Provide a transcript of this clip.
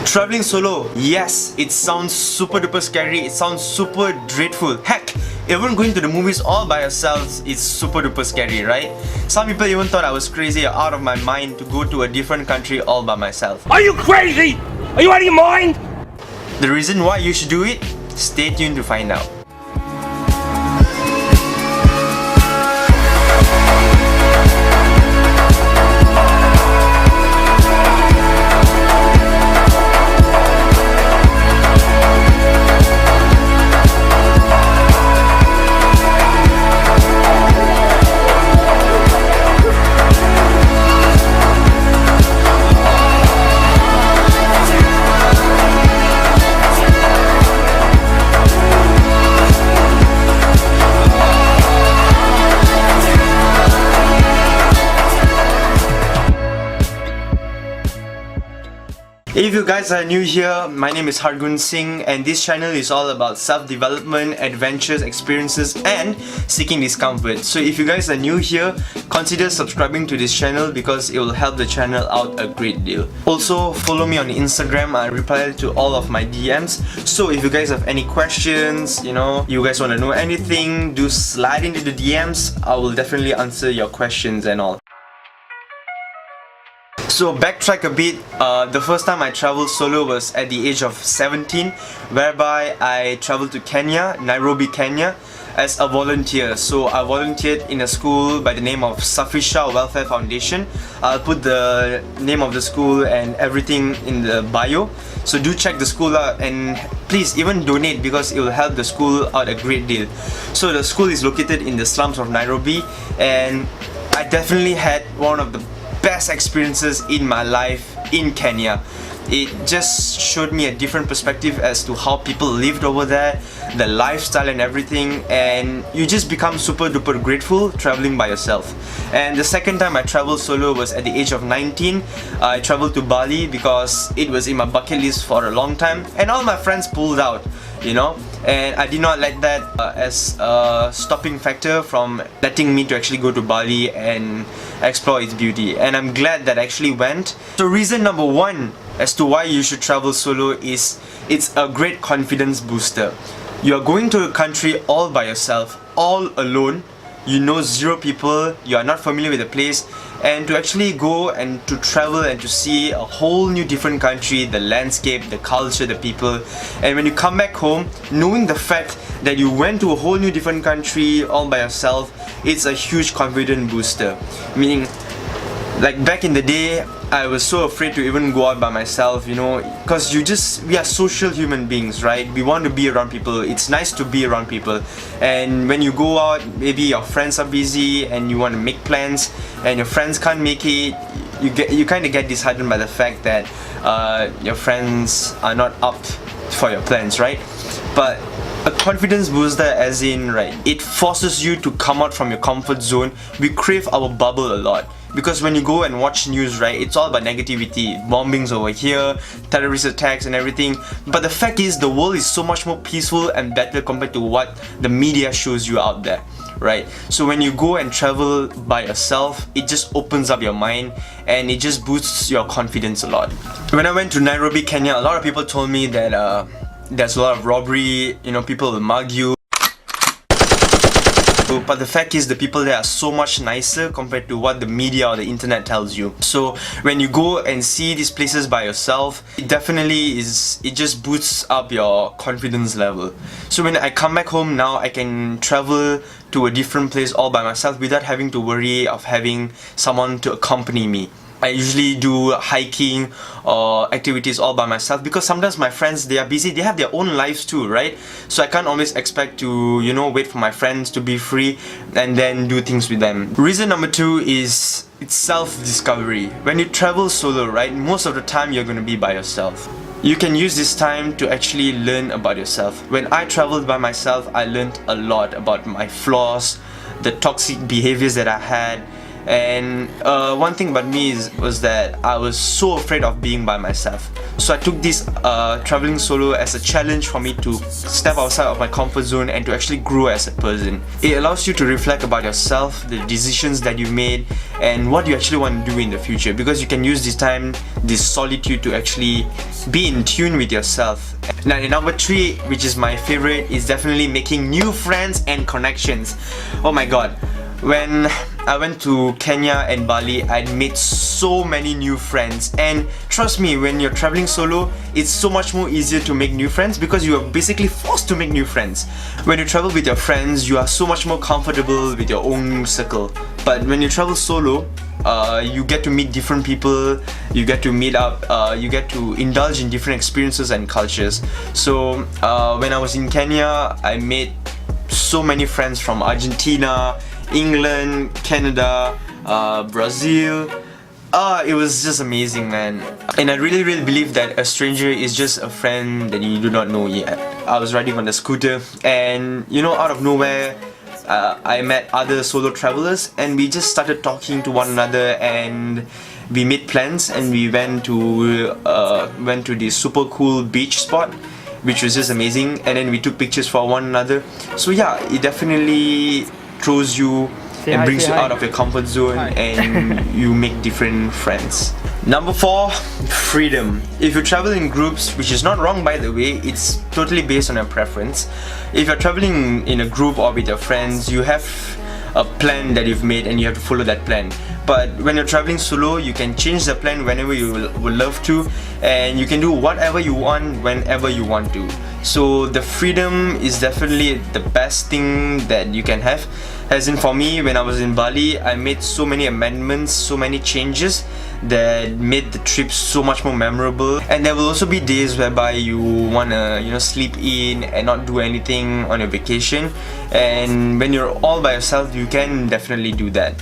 Traveling solo, yes, it sounds super duper scary, it sounds super dreadful. Heck, even going to the movies all by yourselves is super duper scary, right? Some people even thought I was crazy or out of my mind to go to a different country all by myself. Are you crazy? Are you out of your mind? The reason why you should do it? Stay tuned to find out. If you guys are new here, my name is Harghuns and this channel is all about self-development, adventures, experiences and seeking discomfort. So if you guys are new here, consider subscribing to this channel because it will help the channel out a great deal. Also, follow me on Instagram, I reply to all of my DMs. So if you guys have any questions, you guys want to know anything, do slide into the DMs. I will definitely answer your questions and all. So backtrack a bit, the first time I traveled solo was at the age of 17, whereby I traveled to Kenya, Nairobi Kenya, as a volunteer. So I volunteered in a school by the name of Safisha Welfare Foundation. I'll put the name of the school and everything in the bio. So do check the school out and please even donate because it will help the school out a great deal. So the school is located in the slums of Nairobi and I definitely had one of the best experiences in my life in Kenya. It just showed me a different perspective as to how people lived over there, the lifestyle and everything, and you just become super duper grateful traveling by yourself. And the second time I traveled solo was at the age of 19. I traveled to Bali because it was in my bucket list for a long time and all my friends pulled out, and I did not let that as a stopping factor from letting me to actually go to Bali and explore its beauty, and I'm glad that I actually went. So reason number one as to why you should travel solo is it's a great confidence booster. You are going to a country all by yourself, all alone, you know zero people, you are not familiar with the place, and to actually go and to travel and to see a whole new different country, the landscape, the culture, the people, and when you come back home knowing the fact that you went to a whole new different country all by yourself, it's a huge confidence booster. Meaning, like back in the day, I was so afraid to even go out by myself, because we are social human beings, right? We want to be around people, it's nice to be around people, and when you go out, maybe your friends are busy and you want to make plans and your friends can't make it, you kind of get disheartened by the fact that your friends are not up for your plans, right? But a confidence booster as in, right, it forces you to come out from your comfort zone. We crave our bubble a lot. Because when you go and watch news, right, it's all about negativity, bombings over here, terrorist attacks and everything. But the fact is, the world is so much more peaceful and better compared to what the media shows you out there, right? So when you go and travel by yourself, it just opens up your mind and it just boosts your confidence a lot. When I went to Nairobi, Kenya, a lot of people told me that there's a lot of robbery, people will mug you. But the fact is, the people there are so much nicer compared to what the media or the internet tells you. So when you go and see these places by yourself, it definitely it just boosts up your confidence level. So when I come back home now, I can travel to a different place all by myself without having to worry of having someone to accompany me. I usually do hiking or activities all by myself because sometimes my friends, they are busy, they have their own lives too, right? So I can't always expect to, wait for my friends to be free and then do things with them. Reason number two is it's self-discovery. When you travel solo, right, most of the time you're going to be by yourself. You can use this time to actually learn about yourself. When I traveled by myself, I learned a lot about my flaws, the toxic behaviors that I had, And one thing about me was that I was so afraid of being by myself. So I took this traveling solo as a challenge for me to step outside of my comfort zone and to actually grow as a person. It allows you to reflect about yourself, the decisions that you made, and what you actually want to do in the future, because you can use this time, this solitude, to actually be in tune with yourself. Now, number 3, which is my favorite, is definitely making new friends and connections. Oh my god. When I went to Kenya and Bali, I made so many new friends, and trust me, when you're traveling solo, it's so much more easier to make new friends because you are basically forced to make new friends. When you travel with your friends, you are so much more comfortable with your own circle. But when you travel solo, you get to meet different people, you get to meet up, you get to indulge in different experiences and cultures. So when I was in Kenya, I made so many friends from Argentina, England, Canada, Brazil. It was just amazing, man. And I really believe that a stranger is just a friend that you do not know yet. I was riding on the scooter, and out of nowhere, I met other solo travelers, and we just started talking to one another, and we made plans, and we went to this super cool beach spot, which was just amazing. And then we took pictures for one another. So yeah, it definitely throws you and brings you out of your comfort zone, and you make different friends. Number 4, freedom. If you travel in groups, which is not wrong by the way, it's totally based on your preference. If you're traveling in a group or with your friends, you have a plan that you've made and you have to follow that plan. But when you're traveling solo, you can change the plan whenever you would love to, and you can do whatever you want whenever you want to. So the freedom is definitely the best thing that you can have. As in, for me, when I was in Bali, I made so many amendments, so many changes that made the trip so much more memorable. And there will also be days whereby you wanna sleep in and not do anything on your vacation, and when you're all by yourself, you can definitely do that.